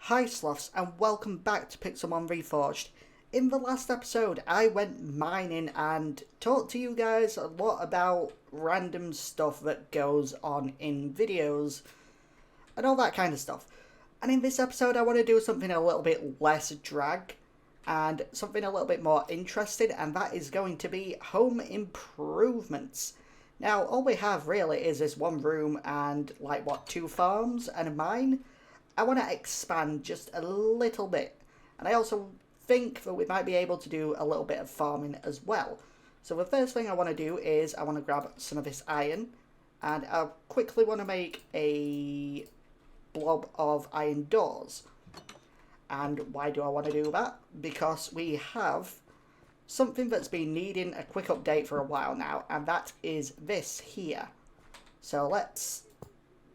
Hi Sloths and welcome back to Pixelmon Reforged. In the last episode I went mining and talked to you guys a lot about random stuff that goes on in videos and all that kind of stuff. And in this episode I want to do something a little bit less drag and something a little bit more interesting, and that is going to be home improvements. Now all we have really is this one room and two farms and a mine. I want to expand just a little bit, and I also think that we might be able to do a little bit of farming as well. So the first thing I want to do is I want to grab some of this iron, and I quickly want to make a blob of iron doors. And why do I want to do that? Because we have something that's been needing a quick update for a while now, and that is this here. So let's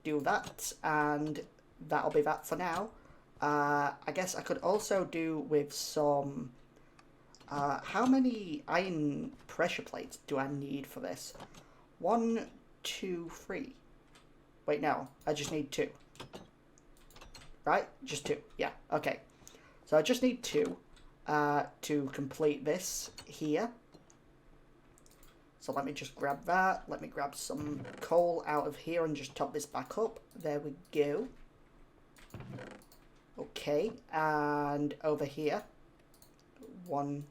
do that, and that'll be that for now. I guess I could also do with some... how many iron pressure plates do I need for this? 1, 2, 3. Wait, no. I just need 2. Right? Just 2. Yeah, okay. So I just need 2 to complete this here. So let me just grab that. Let me grab some coal out of here and just top this back up. There we go. Okay, and over here, 1,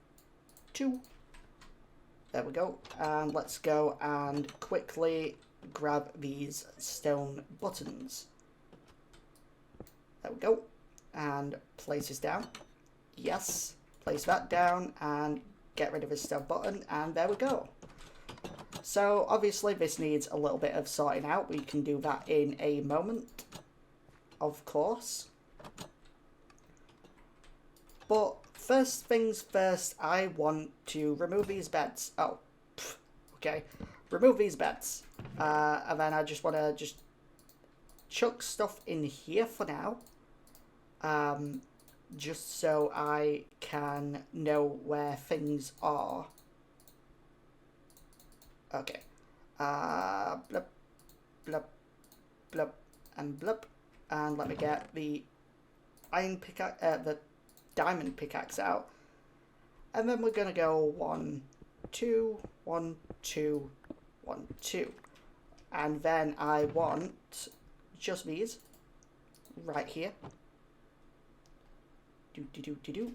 2, there we go, and let's go and quickly grab these stone buttons. There we go, and place this down. Yes, place that down and get rid of this stone button, and there we go. So obviously this needs a little bit of sorting out. We can do that in a moment, of course. But first things first, I want to remove these beds. Oh, okay. Remove these beds. And then I just want to just chuck stuff in here for now. Just so I can know where things are. Okay. Blub, blub, blub, and blub. And let me get the iron pickaxe, the diamond pickaxe out. And then we're going to go 1, 2, 1, 2, 1, 2. And then I want just these right here. Do.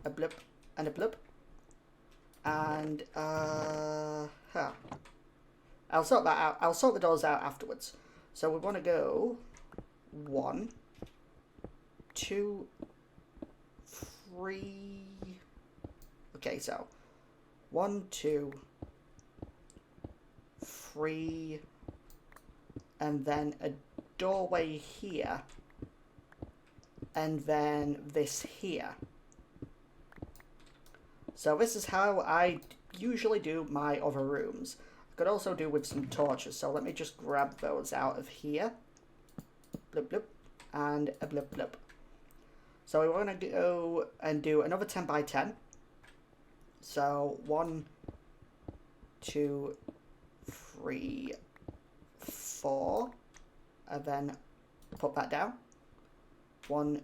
A blip and a blip. And, I'll sort that out. I'll sort the doors out afterwards. So we want to go 1, 2, 3. Okay, so 1, 2, 3, and then a doorway here, and then this here. So this is how I usually do my other rooms. I could also do with some torches, so let me just grab those out of here. Blip, blip, and a blip, blip. So we want to go and do another 10 by 10. So 1, 2, 3, 4, and then put that down. 1,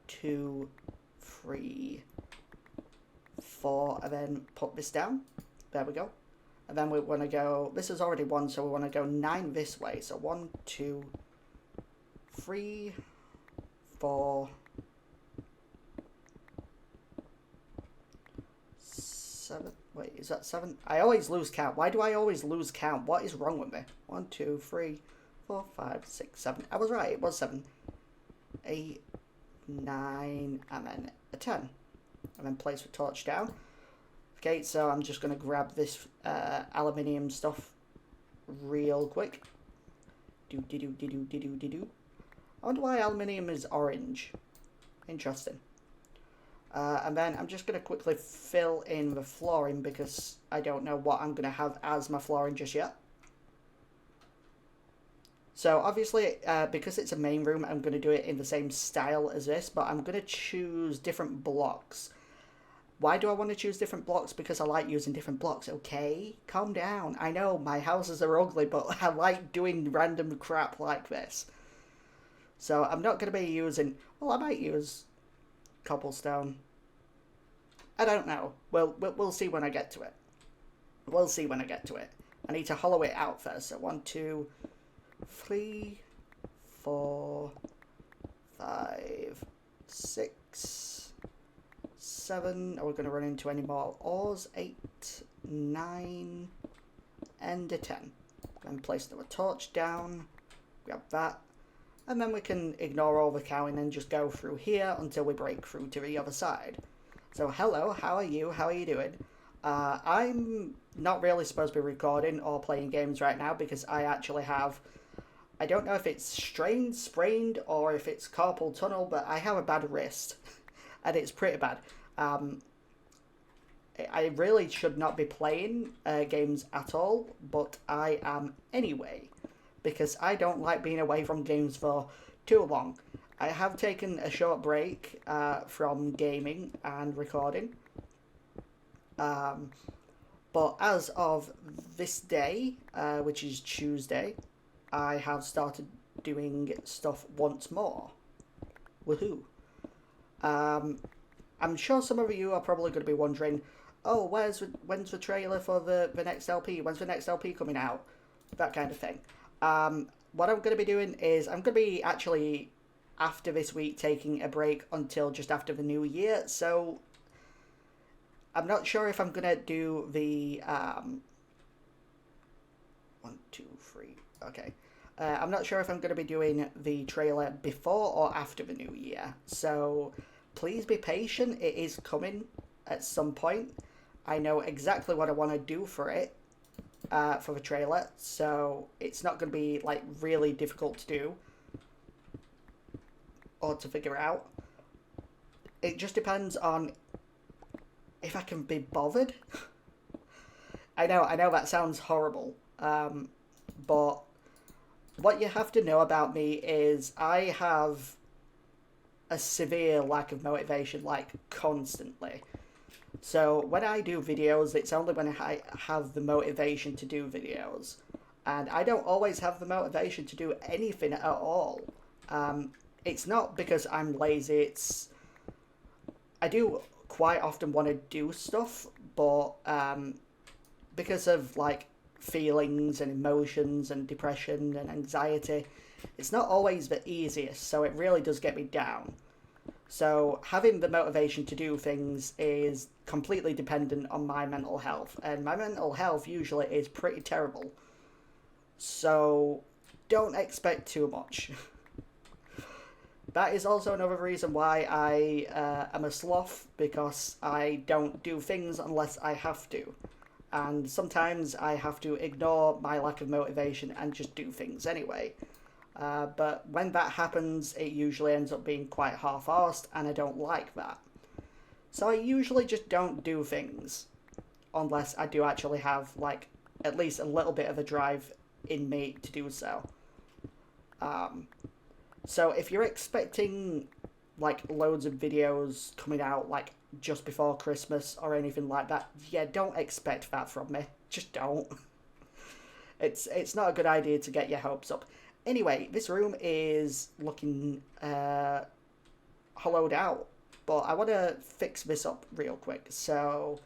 2, 3, 4, and then put this down. There we go. And then we want to go, this is already 1, so we want to go 9 this way. So 1, 2, 3, 4, 7. Wait, is that 7? I always lose count. Why do I always lose count? What is wrong with me? 1, 2, 3, 4, 5, 6, 7. I was right, it was 7. 8, 9, and then a 10. And then place the torch down. Okay, so I'm just going to grab this aluminium stuff real quick. Do. I wonder why aluminium is orange. Interesting. And then I'm just going to quickly fill in the flooring because I don't know what I'm going to have as my flooring just yet. So obviously, because it's a main room, I'm going to do it in the same style as this, but I'm going to choose different blocks. Why do I want to choose different blocks? Because I like using different blocks, okay? Calm down. I know my houses are ugly, but I like doing random crap like this. So I'm not going to be using... Well, I might use cobblestone. I don't know. We'll see when I get to it. We'll see when I get to it. I need to hollow it out first. So 1, 2, 3, 4, 5, 6, 7. Are we going to run into any more ores? 8, 9, and a 10. Then place the torch down. Grab that. And then we can ignore all the cowing and just go through here until we break through to the other side. So hello, how are you? How are you doing? I'm not really supposed to be recording or playing games right now because I actually have... I don't know if it's strained, sprained, or if it's carpal tunnel, but I have a bad wrist. And it's pretty bad. I really should not be playing games at all, but I am anyway. Because I don't like being away from games for too long. I have taken a short break from gaming and recording. But as of this day, which is Tuesday, I have started doing stuff once more. Woohoo. I'm sure some of you are probably going to be wondering, oh, when's the trailer for the next LP? When's the next LP coming out? That kind of thing. What I'm going to be doing is I'm going to be actually, after this week, taking a break until just after the new year. So I'm not sure if I'm going to do the 1, 2, 3. Okay. I'm not sure if I'm going to be doing the trailer before or after the new year. So please be patient. It is coming at some point. I know exactly what I want to do for it. For the trailer, so it's not going to be like really difficult to do or to figure out. It just depends on if I can be bothered. I know that sounds horrible, but what you have to know about me is I have a severe lack of motivation, like constantly. So when I do videos, it's only when I have the motivation to do videos. And I don't always have the motivation to do anything at all. It's not because I'm lazy, it's... I do quite often want to do stuff, but because of, like, feelings and emotions and depression and anxiety, it's not always the easiest, so it really does get me down. So having the motivation to do things is completely dependent on my mental health. And my mental health usually is pretty terrible. So don't expect too much. That is also another reason why I am a sloth, because I don't do things unless I have to. And sometimes I have to ignore my lack of motivation and just do things anyway. But when that happens, it usually ends up being quite half-arsed, and I don't like that. So I usually just don't do things, unless I do actually have, like, at least a little bit of a drive in me to do so. So if you're expecting, like, loads of videos coming out, like, just before Christmas or anything like that, yeah, don't expect that from me. Just don't. It's not a good idea to get your hopes up. Anyway, this room is looking hollowed out, but I want to fix this up real quick. So,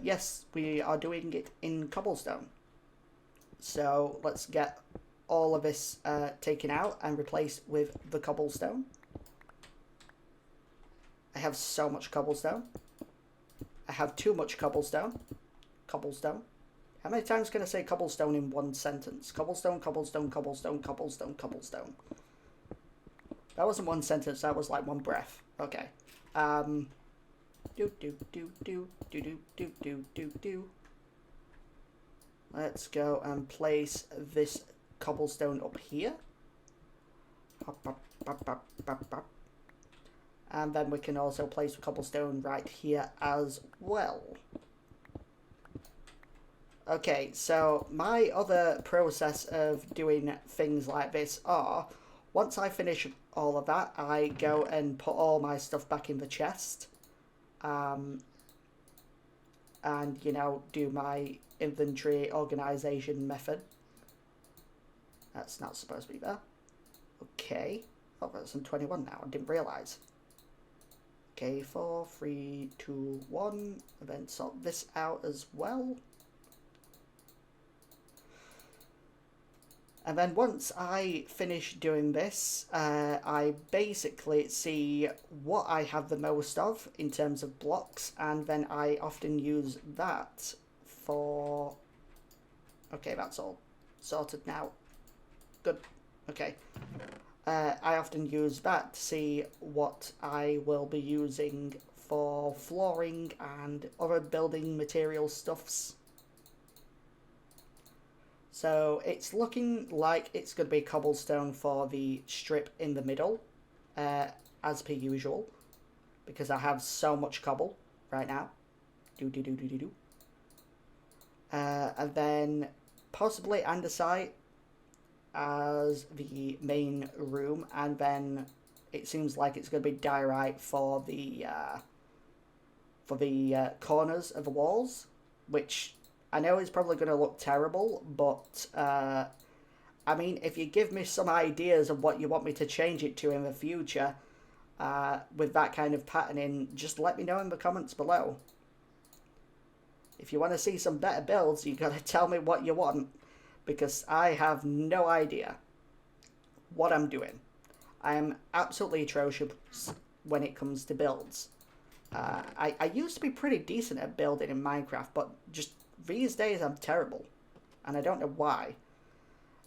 yes, we are doing it in cobblestone. So let's get all of this taken out and replaced with the cobblestone. I have so much cobblestone. I have too much cobblestone. Cobblestone. How many times can I say cobblestone in one sentence? Cobblestone, cobblestone, cobblestone, cobblestone, cobblestone. That wasn't one sentence, that was like one breath. Okay. Let's go and place this cobblestone up here. And then we can also place the cobblestone right here as well. Okay, so my other process of doing things like this are, once I finish all of that, I go and put all my stuff back in the chest. And, you know, do my inventory organization method. That's not supposed to be there. Okay. Oh, that's on 21 now. I didn't realise. Okay, 4, 3, 2, 1. And then sort this out as well. And then once I finish doing this, I basically see what I have the most of in terms of blocks, and then I often use that for... Okay, that's all sorted now. Good. Okay. I often use that to see what I will be using for flooring and other building material stuffs. So it's looking like it's going to be cobblestone for the strip in the middle, as per usual, because I have so much cobble right now. And then possibly andesite as the main room, and then it seems like it's going to be diorite for the corners of the walls, which I know is probably going to look terrible, but I mean, if you give me some ideas of what you want me to change it to in the future with that kind of patterning, just let me know in the comments below. If you want to see some better builds, you got to tell me what you want, because I have no idea what I'm doing. I am absolutely atrocious when it comes to builds. I used to be pretty decent at building in Minecraft, but just these days I'm terrible, and I don't know why.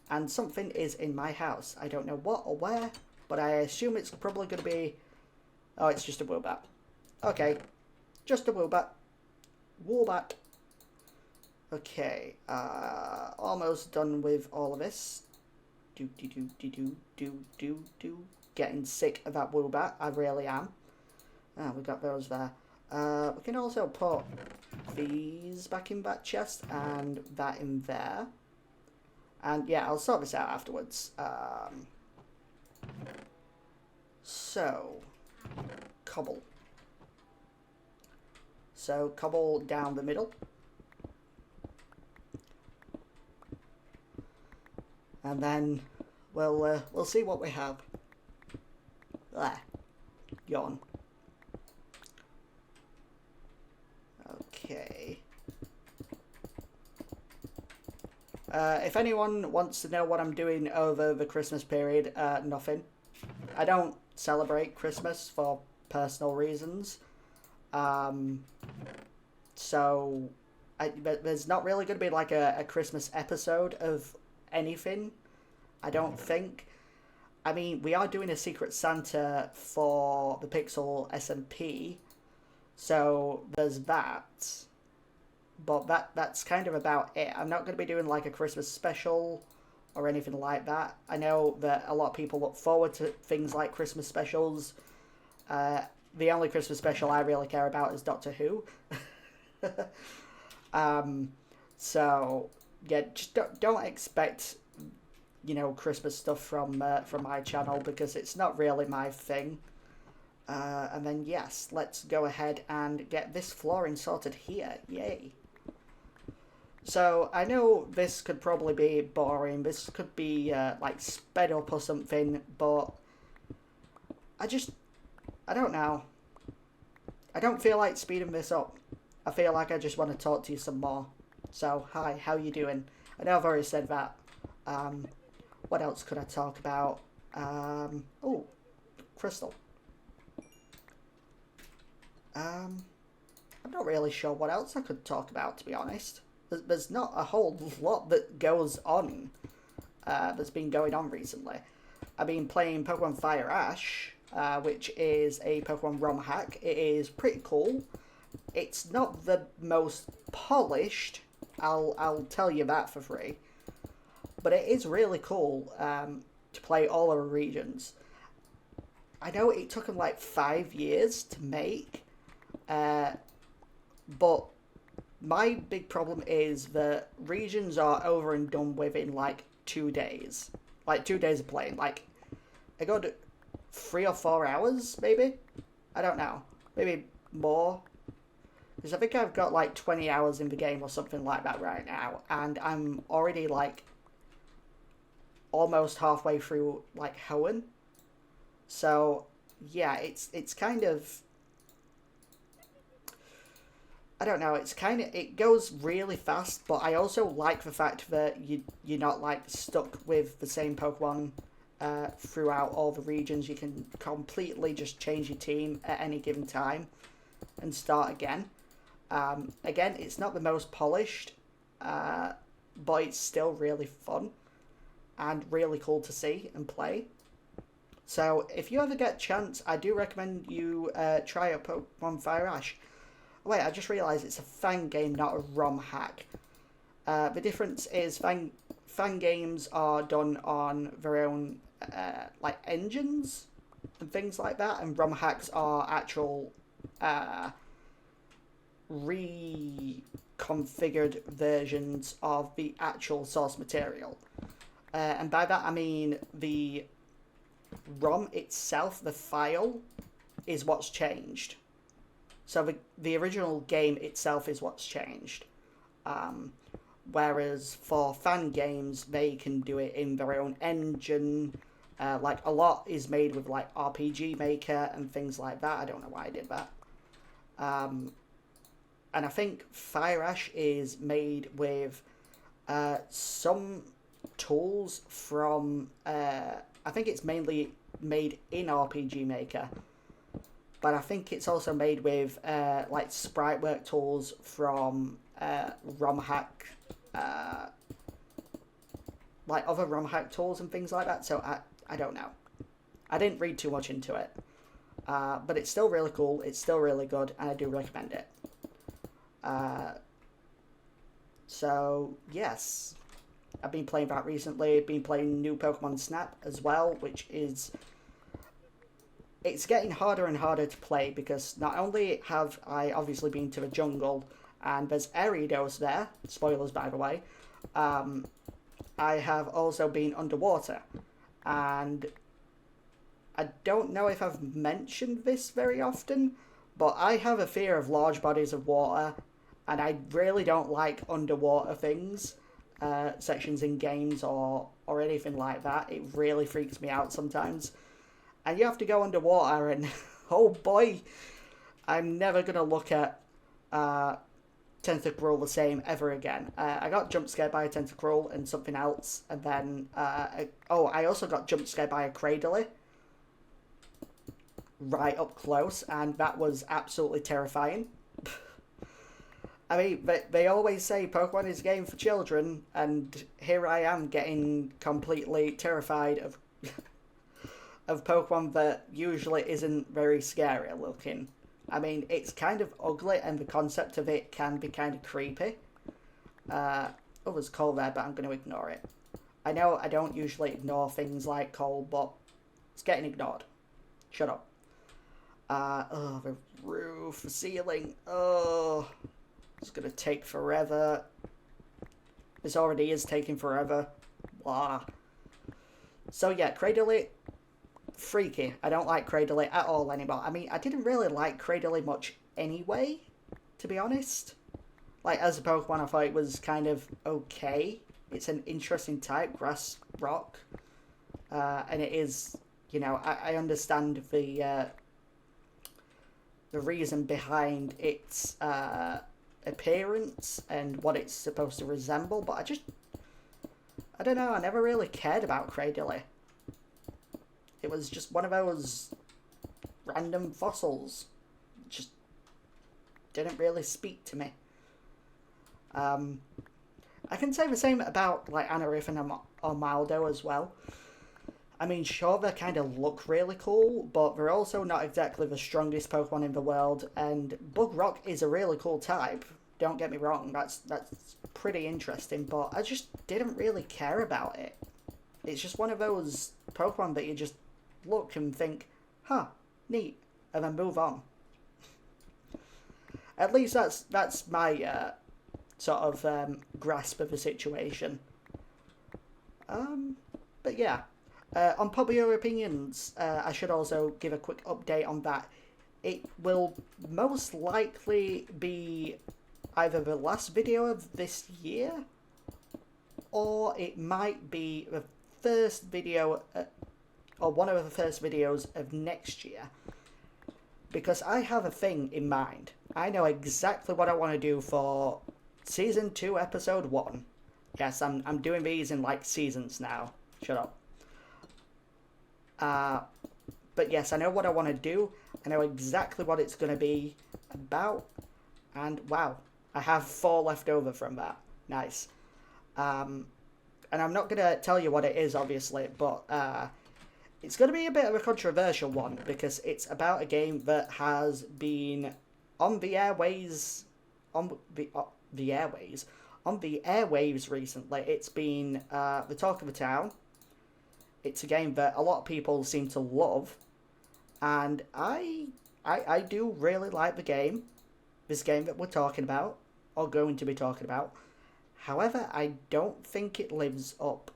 And something is in my house. I don't know what or where, but I assume it's probably going to be... Oh, it's just a woobat. Okay, just a woobat. Woobat. Okay, almost done with all of this. Getting sick of that woobat, I really am. Ah, we got those there. We can also put these back in that chest and that in there. And yeah, I'll sort this out afterwards. So, cobble. So, cobble down the middle. And then we'll see what we have. There. Yawn. Okay. If anyone wants to know what I'm doing over the Christmas period, nothing. I don't celebrate Christmas for personal reasons. So there's not really going to be like a Christmas episode of anything, I don't think. I mean, we are doing a Secret Santa for the Pixel SMP, so there's that. But that's kind of about it. I'm not going to be doing like a Christmas special or anything like that. I know that a lot of people look forward to things like Christmas specials. The only Christmas special I really care about is Doctor Who. So yeah, just don't expect, you know, Christmas stuff from my channel, because it's not really my thing. And then yes, let's go ahead and get this flooring sorted here. Yay. So I know this could probably be boring. This could be like sped up or something, but I don't know. I don't feel like speeding this up. I feel like I just want to talk to you some more. So, hi, how you doing? I know I've already said that. What else could I talk about? Oh, crystal. I'm not really sure what else I could talk about, to be honest. There's not a whole lot that goes on, that's been going on recently. I've been playing Pokemon Fire Ash, which is a Pokemon ROM hack. It is pretty cool. It's not the most polished, I'll tell you that for free. But it is really cool to play all of the regions. I know it took them like 5 years to make, but my big problem is that regions are over and done with in like 2 days. Like 2 days of playing. Like, I got 3 or 4 hours, maybe? I don't know. Maybe more. Because I think I've got like 20 hours in the game or something like that right now. And I'm already like almost halfway through like Hoenn. So yeah, it's kind of, I don't know, it goes really fast, but I also like the fact that you're not like stuck with the same Pokemon throughout all the regions. You can completely just change your team at any given time and start again. Again, it's not the most polished, but it's still really fun and really cool to see and play. So if you ever get a chance, I do recommend you try out Pokemon Fire Ash. Wait, I just realised it's a fan game, not a ROM hack. The difference is fan games are done on their own like engines and things like that, and ROM hacks are actual reconfigured versions of the actual source material. And by that I mean the ROM itself, the file, is what's changed. So the original game itself is what's changed. Whereas for fan games, they can do it in their own engine. Like a lot is made with like RPG Maker and things like that. I don't know why I did that. And I think Fire Ash is made with some tools from... I think it's mainly made in RPG Maker. But I think it's also made with like sprite work tools from ROM hack, like other ROM hack tools and things like that. So I don't know. I didn't read too much into it. But it's still really cool. It's still really good, and I do recommend it. So yes, I've been playing that recently. Been playing new Pokemon Snap as well, which is... It's getting harder and harder to play because not only have I obviously been to the jungle and there's Ariados there, spoilers by the way, I have also been underwater. And I don't know if I've mentioned this very often, but I have a fear of large bodies of water, and I really don't like underwater things, sections in games or anything like that. It really freaks me out sometimes. And you have to go underwater, and oh boy, I'm never going to look at Tentacruel the same ever again. I got jump scared by a Tentacruel and something else, and then, I also got jump scared by a Cradily right up close, and that was absolutely terrifying. I mean, they always say Pokemon is a game for children, and here I am getting completely terrified of Pokemon that usually isn't very scary looking. I mean, it's kind of ugly, and the concept of it can be kind of creepy. There's coal there, but I'm going to ignore it. I know I don't usually ignore things like coal, but it's getting ignored. Shut up. The roof, the ceiling. It's going to take forever. This already is taking forever. Blah. So yeah, Cradily... freaky. I don't like Cradily at all anymore. I mean, I didn't really like Cradily much anyway, to be honest. Like, as a Pokemon, I thought it was kind of okay. It's an interesting type, grass, rock. And it is, you know, I understand the reason behind its appearance and what it's supposed to resemble, but I don't know, I never really cared about Cradily. It was just one of those random fossils. Just didn't really speak to me. I can say the same about like Anorith and Armaldo as well. I mean, sure, they kind of look really cool, but they're also not exactly the strongest Pokemon in the world, and Bug Rock is a really cool type. Don't get me wrong, that's pretty interesting, but I just didn't really care about it. It's just one of those Pokemon that you just look and think, huh, neat, and then move on. At least that's my sort of grasp of the situation. But yeah, on popular opinions, I should also give a quick update on that. It will most likely be either the last video of this year, or it might be the first video, or one of the first videos of next year, because I have a thing in mind. I know exactly what I want to do for Season 2, Episode 1. Yes, I'm doing these in, like, seasons now. Shut up. But yes, I know what I want to do. I know exactly what it's going to be about. And wow, I have 4 left over from that. Nice. And I'm not going to tell you what it is, obviously, but it's going to be a bit of a controversial one because it's about a game that has been on the airways, on the airwaves recently. It's been the talk of the town. It's a game that a lot of people seem to love, and I do really like the game. This game that we're talking about, or going to be talking about. However, I don't think it lives up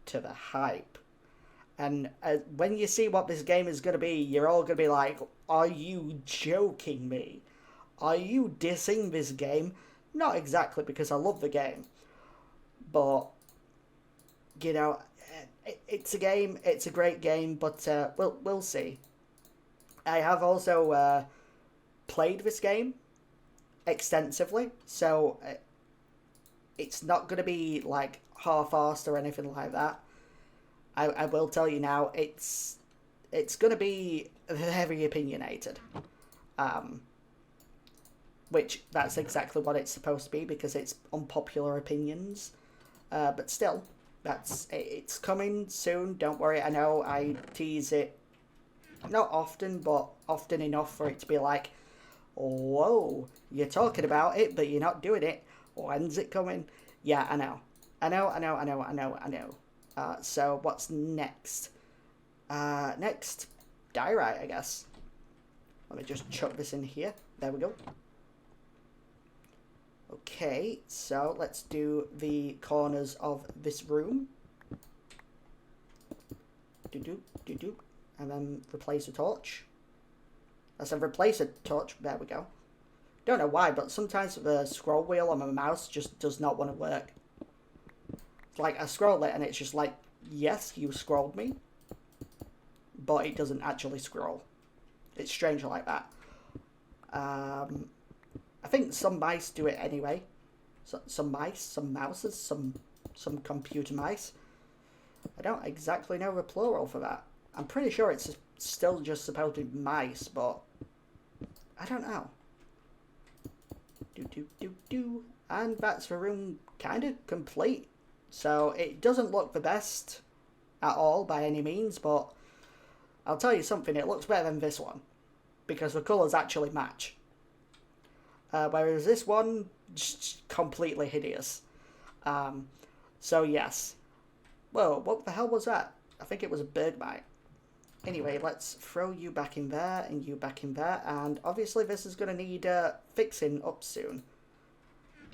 to the hype. And when you see what this game is going to be, you're all going to be like, are you joking me? Are you dissing this game? Not exactly, because I love the game. But, you know, it's a game, it's a great game, but we'll see. I have also played this game extensively, so it's not going to be like half-arsed or anything like that. I will tell you now, it's going to be very opinionated, which that's exactly what it's supposed to be because it's unpopular opinions, but still, it's coming soon. Don't worry. I know I tease it not often, but often enough for it to be like, whoa, you're talking about it, but you're not doing it. When's it coming? Yeah, I know. So what's next? Next, diorite, I guess. Let me just chuck this in here. There we go. Okay, so let's do the corners of this room. Do. And then replace a torch. I said replace a torch. There we go. Don't know why, but sometimes the scroll wheel on my mouse just does not want to work. It's like I scroll it and it's just like, yes, you scrolled me. But it doesn't actually scroll. It's strange like that. I think some mice do it anyway. So, some mouses, some computer mice. I don't exactly know the plural for that. I'm pretty sure it's still just supposed to be mice, but I don't know. Do. And that's the room kind of complete. So it doesn't look the best at all by any means, but I'll tell you something, it looks better than this one. Because the colours actually match. Whereas this one, just completely hideous. So yes. Whoa, what the hell was that? I think it was a bird bite. Anyway, let's throw you back in there and you back in there. And obviously this is going to need fixing up soon.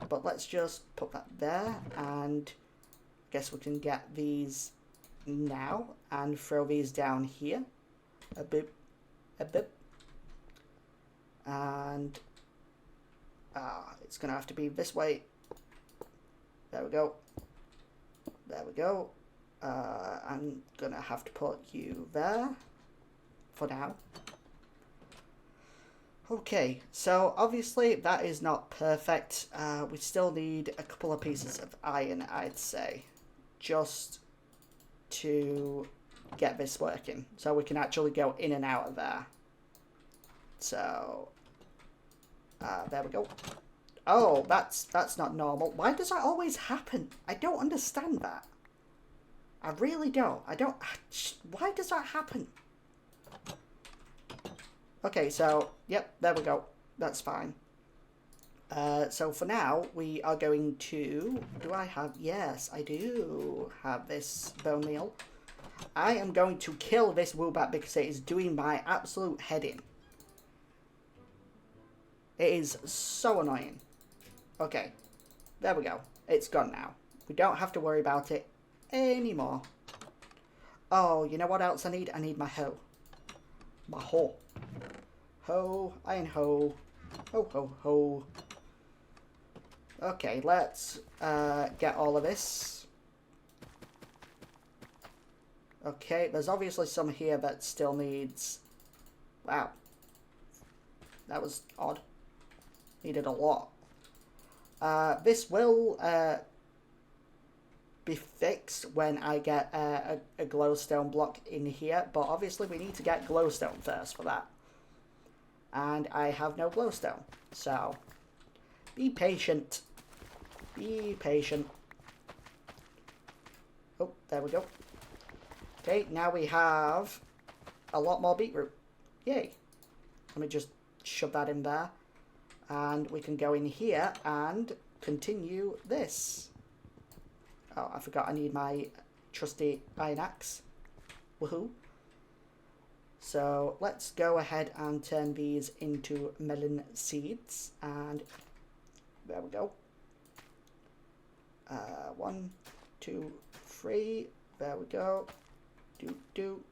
But let's just put that there. And I guess we can get these now. And throw these down here. A bit. And it's going to have to be this way. There we go. I'm going to have to put you there for now. Okay, so obviously that is not perfect. We still need a couple of pieces of iron, I'd say, just to get this working. So we can actually go in and out of there. So, there we go. Oh, that's not normal. Why does that always happen? I don't understand that. I really don't. Why does that happen? Okay, so, yep, there we go. That's fine. So for now, we are going to... Yes, I do have this bone meal. I am going to kill this woobat because it is doing my absolute head in. It is so annoying. Okay, there we go. It's gone now. We don't have to worry about it anymore. Oh, you know what else I need? I need my hoe. My hoe. Hoe, iron hoe. Ho. Okay, let's get all of this. Okay, there's obviously some here that still needs... Wow. That was odd. Needed a lot. This will be fixed when I get a glowstone block in here, but obviously we need to get glowstone first for that. And I have no glowstone, so be patient. Be patient. Oh, there we go. Okay, now we have a lot more beetroot. Yay. Let me just shove that in there. And we can go in here and continue this. Oh, I forgot I need my trusty iron axe. Woohoo. So let's go ahead and turn these into melon seeds. And there we go. 1, 2, 3. There we go. Do.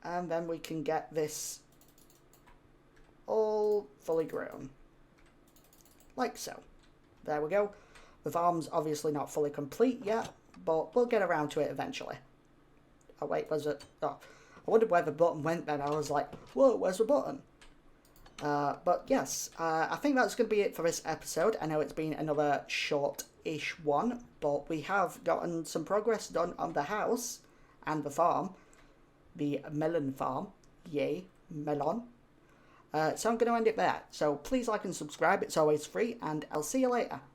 And then we can get this all fully grown. Like so. There we go. The farm's obviously not fully complete yet, but we'll get around to it eventually. Oh wait, was it? Oh, I wondered where the button went then. I was like, whoa, where's the button? But yes, I think that's going to be it for this episode. I know it's been another short-ish one, but we have gotten some progress done on the house and the farm. The melon farm. Yay, melon. So I'm going to end it there. So please like and subscribe. It's always free, and I'll see you later.